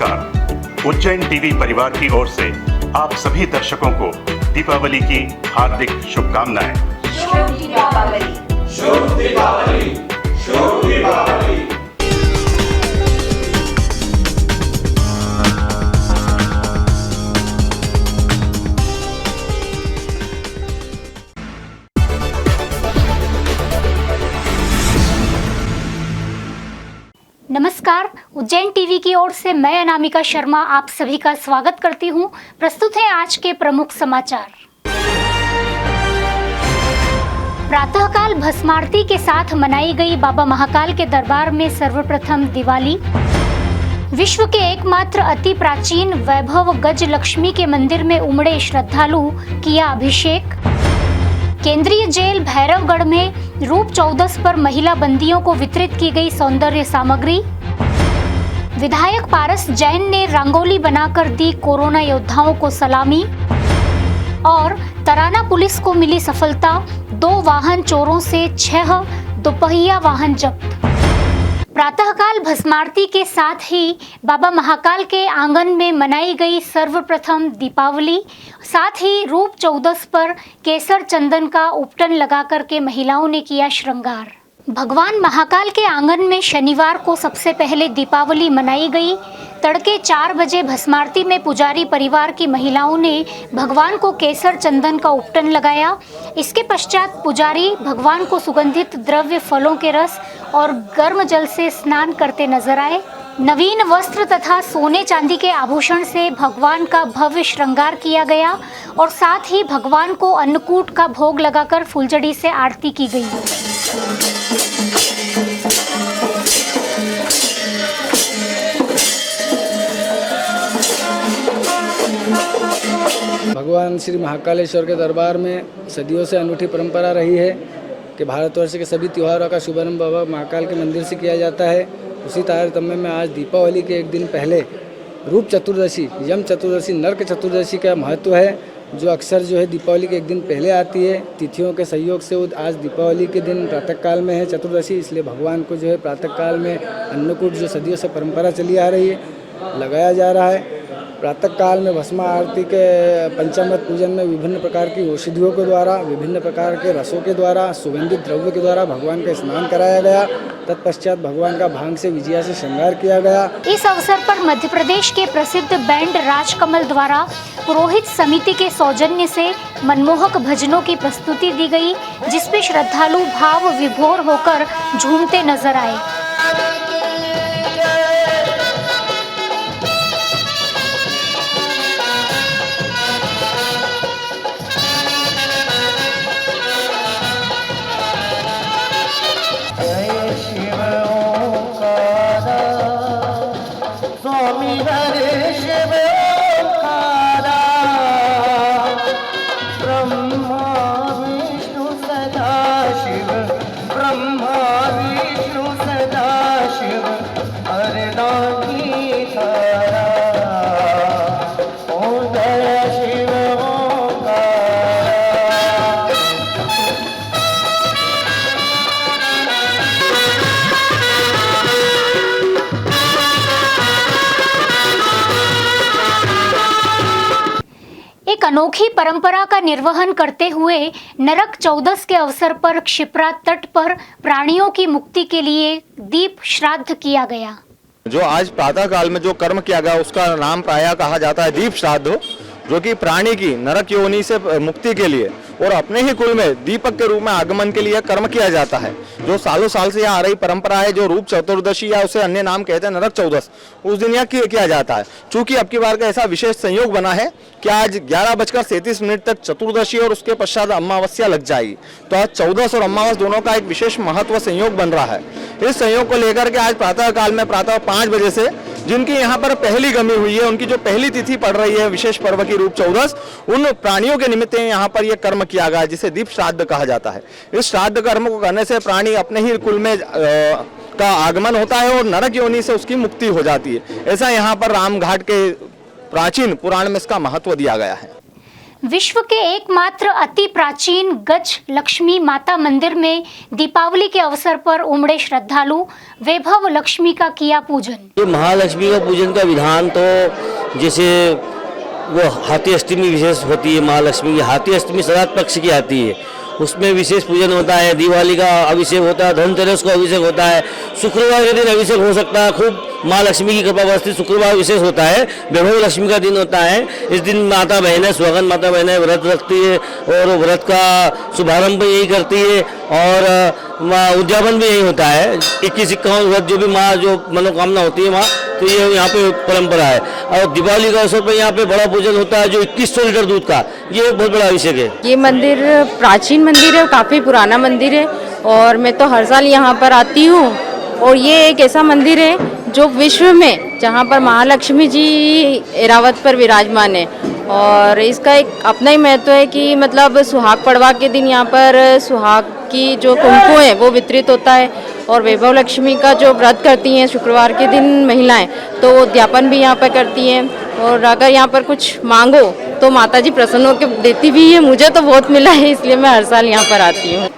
नमस्कार। उज्जैन टीवी परिवार की ओर से आप सभी दर्शकों को दीपावली की हार्दिक शुभकामनाएं। शुभ दीपावली। शुभ दीपावली। शुभ दीपावली। नमस्कार। उज्जैन टीवी की ओर से मैं अनामिका शर्मा आप सभी का स्वागत करती हूं। प्रस्तुत है आज के प्रमुख समाचार। प्रातःकाल भस्मारती के साथ मनाई गई बाबा महाकाल के दरबार में सर्वप्रथम दिवाली। विश्व के एकमात्र अति प्राचीन वैभव गज लक्ष्मी के मंदिर में उमड़े श्रद्धालु, किया अभिषेक। केंद्रीय जेल भैरवगढ़ में रूप चौदस पर महिला बंदियों को वितरित की गई सौंदर्य सामग्री। विधायक पारस जैन ने रंगोली बनाकर दी कोरोना योद्धाओं को सलामी। और तराना पुलिस को मिली सफलता, 2 वाहन चोरों से 6 दोपहिया वाहन जब्त। प्रातःकाल भस्मारती के साथ ही बाबा महाकाल के आंगन में मनाई गई सर्वप्रथम दीपावली। साथ ही रूप चौदस पर केसर चंदन का उपटन लगाकर के महिलाओं ने किया श्रृंगार। भगवान महाकाल के आंगन में शनिवार को सबसे पहले दीपावली मनाई गई। तड़के 4 बजे भस्मारती में पुजारी परिवार की महिलाओं ने भगवान को केसर चंदन का उपटन लगाया। इसके पश्चात पुजारी भगवान को सुगंधित द्रव्य, फलों के रस और गर्म जल से स्नान करते नजर आए। नवीन वस्त्र तथा सोने चांदी के आभूषण से भगवान का भव्य श्रृंगार किया गया और साथ ही भगवान को अन्नकूट का भोग लगाकर फुलझड़ी से आरती की गई। भगवान श्री महाकालेश्वर के दरबार में सदियों से अनूठी परंपरा रही है कि भारतवर्ष के सभी त्योहारों का शुभारंभ बाबा महाकाल के मंदिर से किया जाता है। उसी तारतम्य में आज दीपावली के एक दिन पहले रूप चतुर्दशी, यम चतुर्दशी, नरक चतुर्दशी का महत्व है, जो अक्सर जो है दीपावली के एक दिन पहले आती है। तिथियों के सहयोग से आज दीपावली के दिन प्रातःकाल में है चतुर्दशी, इसलिए भगवान को जो है प्रातःकाल में अन्नकूट, जो सदियों से परंपरा चली आ रही है, लगाया जा रहा है। प्रातःकाल में भस्मा आरती के पंचामृत पूजन में विभिन्न प्रकार की औषधियों के द्वारा, विभिन्न प्रकार के रसों के द्वारा, सुगंधित द्रव्य के द्वारा भगवान का स्नान कराया गया। तत्पश्चात भगवान का भांग से विजया से श्रृंगार किया गया। इस अवसर पर मध्य प्रदेश के प्रसिद्ध बैंड राजकमल द्वारा पुरोहित समिति के सौजन्य से मनमोहक भजनों की प्रस्तुति दी गई, जिसमें श्रद्धालु भाव विभोर होकर झूमते नजर आए। एक अनोखी परंपरा का निर्वहन करते हुए नरक चौदस के अवसर पर क्षिप्रा तट पर प्राणियों की मुक्ति के लिए दीप श्राद्ध किया गया। जो आज प्रातः काल में जो कर्म किया गया उसका नाम प्रायः कहा जाता है दीप श्राद्ध, जो कि प्राणी की नरक योनि से मुक्ति के लिए और अपने ही कुल में दीपक के रूप में आगमन के लिए कर्म किया जाता है, जो सालों साल से यह आ रही परंपरा है। जो रूप चतुर्दशी या उसे अन्य नाम कहते हैं नरक चौदस, उस दिन यह किया जाता है। चूंकि अब की बार का ऐसा विशेष संयोग बना है कि आज 11:37 तक चतुर्दशी और उसके पश्चात अमावस्या लग जाएगी, तो आज चौदस और अमावस दोनों का एक विशेष महत्व संयोग बन रहा है। इस संयोग को लेकर के आज प्रातः काल में प्रातः 5 बजे से जिनकी यहाँ पर पहली गमी हुई है, उनकी जो पहली तिथि पड़ रही है विशेष पर्व की रूप चौदस, उन प्राणियों के निमित्त यहाँ पर यह कर्म किया गया, जिसे दीप श्राद्ध कहा जाता है। इस श्राद्ध कर्म को करने से प्राणी अपने ही कुल में का आगमन होता है और नरक योनि से उसकी मुक्ति हो जाती है। ऐसा यहाँ पर रामघाट के प्राचीन पुराण में इसका महत्व दिया गया है। विश्व के एकमात्र अति प्राचीन गज लक्ष्मी माता मंदिर में दीपावली के अवसर पर उमड़े श्रद्धालु वैभव लक्ष्मी का किया पूजन। ये महालक्ष्मी का पूजन का विधान तो जैसे वो हाथी अष्टमी विशेष होती है, महालक्ष्मी की हाथी अष्टमी श्राद्ध पक्ष की आती है, उसमें विशेष पूजन होता है। दिवाली का अभिषेक होता है, धनतेरस को अभिषेक होता है, शुक्रवार के दिन अभिषेक हो सकता है। खूब माँ लक्ष्मी की कृपा बरसती शुक्रवार विशेष होता है, वैभव लक्ष्मी का दिन होता है। इस दिन माता बहनें, सुहागन माता बहनें व्रत रखती है और व्रत का शुभारंभ यही करती है और उद्यापन भी यही होता है। 21-51 व्रत जो भी माँ जो मनोकामना होती है माँ, तो ये यहाँ पे परंपरा है। और दिवाली का अवसर पर यहाँ पे बड़ा पूजन होता है जो 2100 लीटर दूध का, ये एक बहुत बड़ा अभिषेक है। ये मंदिर प्राचीन मंदिर है, काफ़ी पुराना मंदिर है और मैं तो हर साल यहाँ पर आती हूँ। और ये एक ऐसा मंदिर है जो विश्व में, जहाँ पर महालक्ष्मी जी ऐरावत पर विराजमान है। और इसका एक अपना ही महत्व है कि मतलब सुहाग पड़वा के दिन यहाँ पर सुहाग की जो कुमकुम है वो वितरित होता है। और वैभव लक्ष्मी का जो व्रत करती हैं शुक्रवार के दिन महिलाएं, तो वो उद्यापन भी यहाँ पर करती हैं। और अगर यहाँ पर कुछ मांगो तो माता जी प्रसन्न होकर देती भी है। मुझे तो बहुत मिला है, इसलिए मैं हर साल यहाँ पर आती हूँ।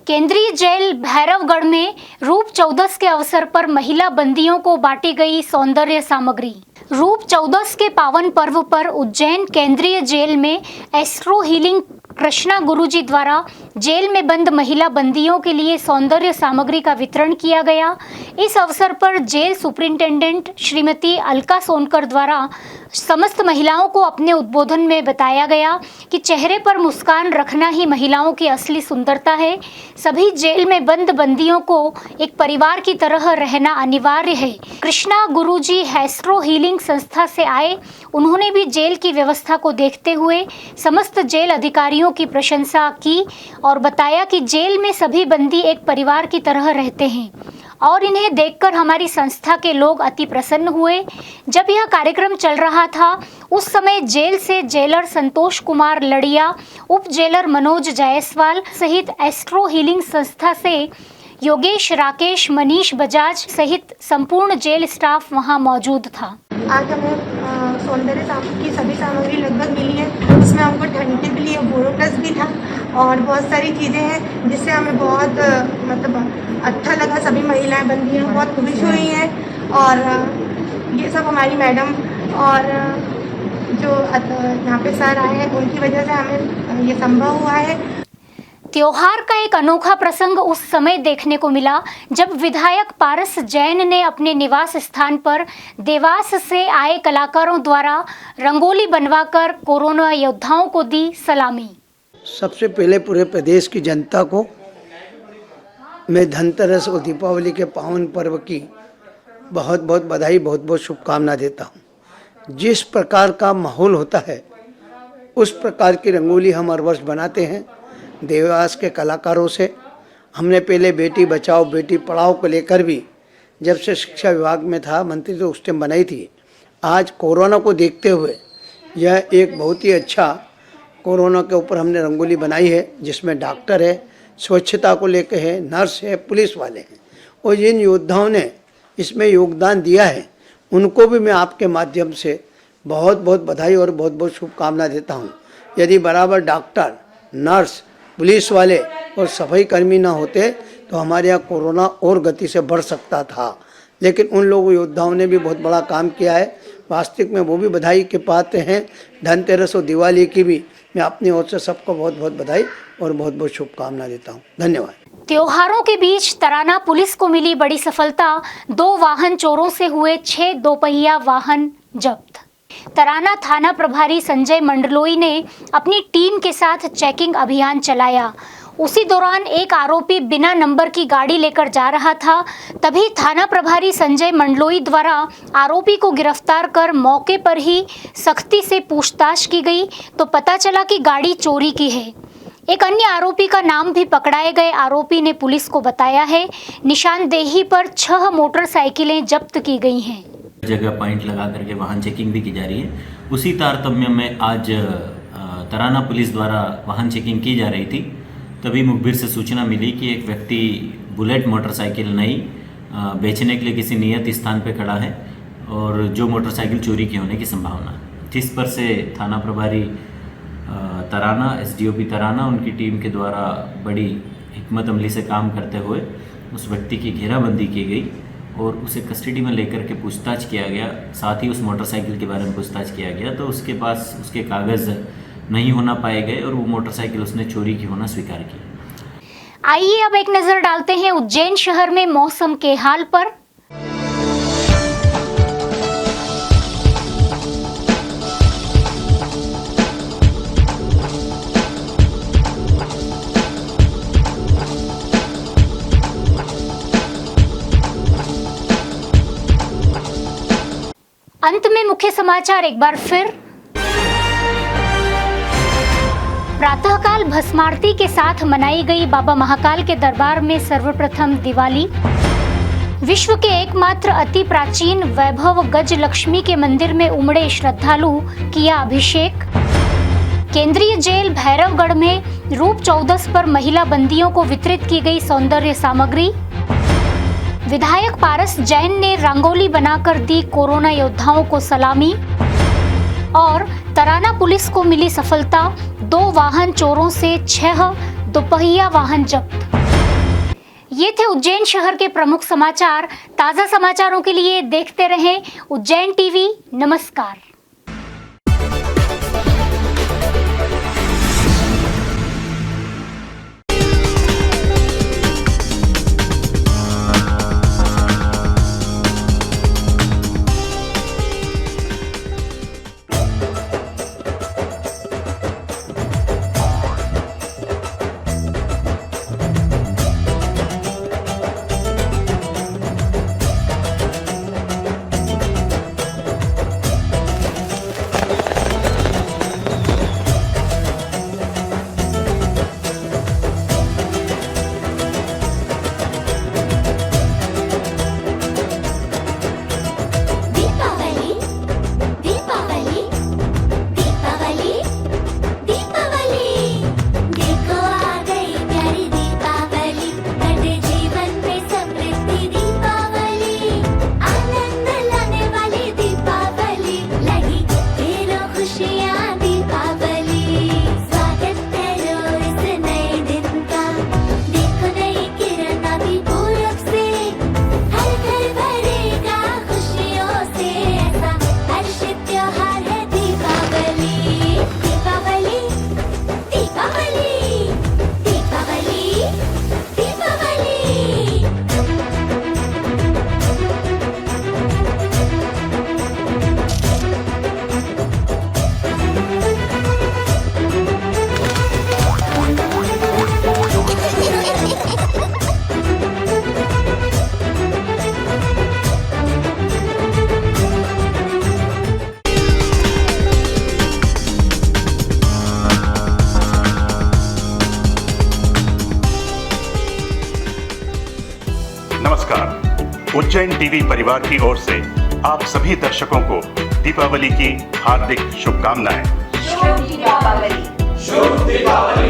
केंद्रीय जेल भैरवगढ़ में रूप चौदस के अवसर पर महिला बंदियों को बांटी गई सौंदर्य सामग्री। रूप चौदस के पावन पर्व पर उज्जैन केंद्रीय जेल में एस्ट्रो हीलिंग कृष्णा गुरुजी द्वारा जेल में बंद महिला बंदियों के लिए सौंदर्य सामग्री का वितरण किया गया। इस अवसर पर जेल सुपरिंटेंडेंट श्रीमती अलका सोनकर द्वारा समस्त महिलाओं को अपने उद्बोधन में बताया गया कि चेहरे पर मुस्कान रखना ही महिलाओं की असली सुंदरता है। सभी जेल में बंद बंदियों को एक परिवार की तरह रहना अनिवार्य है। कृष्णा गुरुजी एस्ट्रो हीलिंग संस्था से आए, उन्होंने भी जेल की व्यवस्था को देखते हुए समस्त जेल अधिकारियों की प्रशंसा की और बताया कि जेल में सभी बंदी एक परिवार की तरह रहते हैं और इन्हें देखकर हमारी संस्था के लोग अति प्रसन्न हुए। जब यह कार्यक्रम चल रहा था उस समय जेल से जेलर संतोष कुमार लड़िया, उप जेलर मनोज जायसवाल सहित एस्ट्रो हीलिंग संस्था से योगेश, राकेश, मनीष बजाज सहित संपूर्ण जेल स्टाफ वहां मौजूद था। आज हमें सौंदर्य की सभी सामग्री लगभग मिली है। उसमें हमको ठंड के लिए बोरोप्लस भी था और बहुत सारी चीज़ें हैं जिससे हमें बहुत मतलब अच्छा लगा। सभी महिलाएं बंदियां बहुत खुश हुई हैं और ये सब हमारी मैडम और जो यहाँ पे सर आए हैं उनकी वजह से हमें ये संभव हुआ है। त्योहार का एक अनोखा प्रसंग उस समय देखने को मिला जब विधायक पारस जैन ने अपने निवास स्थान पर देवास से आए कलाकारों द्वारा रंगोली बनवाकर कोरोना योद्धाओं को दी सलामी। सबसे पहले पूरे प्रदेश की जनता को मैं धनतेरस और दीपावली के पावन पर्व की बहुत बहुत बधाई, बहुत बहुत शुभकामना देता हूँ। जिस प्रकार का माहौल होता है उस प्रकार की रंगोली हम हर वर्ष बनाते हैं। देवास के कलाकारों से हमने पहले बेटी बचाओ बेटी पढ़ाओ को लेकर भी जब से शिक्षा विभाग में था मंत्री तो उस टाइम बनाई थी। आज कोरोना को देखते हुए यह एक बहुत ही अच्छा कोरोना के ऊपर हमने रंगोली बनाई है जिसमें डॉक्टर है, स्वच्छता को लेकर है, नर्स है, पुलिस वाले हैं और जिन योद्धाओं ने इसमें योगदान दिया है उनको भी मैं आपके माध्यम से बहुत बहुत बधाई और बहुत बहुत शुभकामना देता हूँ। यदि बराबर डॉक्टर, नर्स, पुलिस वाले और सफाई कर्मी ना होते तो हमारे यहाँ कोरोना और गति से बढ़ सकता था, लेकिन उन लोगों योद्धाओं ने भी बहुत बड़ा काम किया है। वास्तविक में वो भी बधाई के पात्र हैं। धनतेरस और दिवाली की भी मैं अपनी ओर से सबको बहुत बहुत बधाई और बहुत बहुत शुभकामना देता हूँ। धन्यवाद। त्योहारों के बीच तराना पुलिस को मिली बड़ी सफलता। 2 वाहन चोरों से हुए 6 दोपहिया वाहन जब्त। तराना थाना प्रभारी संजय मंडलोई ने अपनी टीम के साथ चेकिंग अभियान चलाया। उसी दौरान एक आरोपी बिना नंबर की गाड़ी लेकर जा रहा था। तभी थाना प्रभारी संजय मंडलोई द्वारा आरोपी को गिरफ्तार कर मौके पर ही सख्ती से पूछताछ की गई तो पता चला कि गाड़ी चोरी की है। एक अन्य आरोपी का नाम भी पकड़ाए गए आरोपी ने पुलिस को बताया है। निशानदेही पर 6 मोटरसाइकिलें जब्त की गई हैं। जगह पॉइंट लगा करके वाहन चेकिंग भी की जा रही है। उसी तारतम्य में आज तराना पुलिस द्वारा वाहन चेकिंग की जा रही थी, तभी मुखबिर से सूचना मिली कि एक व्यक्ति बुलेट मोटरसाइकिल नई बेचने के लिए किसी नियत स्थान पर खड़ा है और जो मोटरसाइकिल चोरी की होने की संभावना थी। जिस पर से थाना प्रभारी तराना, एसडीओपी तराना, उनकी टीम के द्वारा बड़ी हिकमत अमली से काम करते हुए उस व्यक्ति की घेराबंदी की गई और उसे कस्टडी में लेकर के पूछताछ किया गया। साथ ही उस मोटरसाइकिल के बारे में पूछताछ किया गया तो उसके पास उसके कागज़ नहीं होना पाए गए और वो मोटरसाइकिल उसने चोरी की होना स्वीकार की। आइए अब एक नजर डालते हैं उज्जैन शहर में मौसम के हाल पर। अंत में मुख्य समाचार एक बार फिर। प्रातःकाल भस्मारती के साथ मनाई गई बाबा महाकाल के दरबार में सर्वप्रथम दिवाली। विश्व के एकमात्र अति प्राचीन वैभव गज लक्ष्मी के मंदिर में उमड़े श्रद्धालु, किया अभिषेक। केंद्रीय जेल भैरवगढ़ में रूप 14 पर महिला बंदियों को वितरित की गई सौंदर्य सामग्री। विधायक पारस जैन ने रंगोली बनाकर दी कोरोना योद्धाओं को सलामी। और तराना पुलिस को मिली सफलता, 2 वाहन चोरों से 6 दोपहिया वाहन जब्त। ये थे उज्जैन शहर के प्रमुख समाचार। ताज़ा समाचारों के लिए देखते रहें उज्जैन टीवी। नमस्कार। नमस्कार। उज्जैन टीवी परिवार की ओर से आप सभी दर्शकों को दीपावली की हार्दिक शुभकामनाएं। शुभ दीपावली।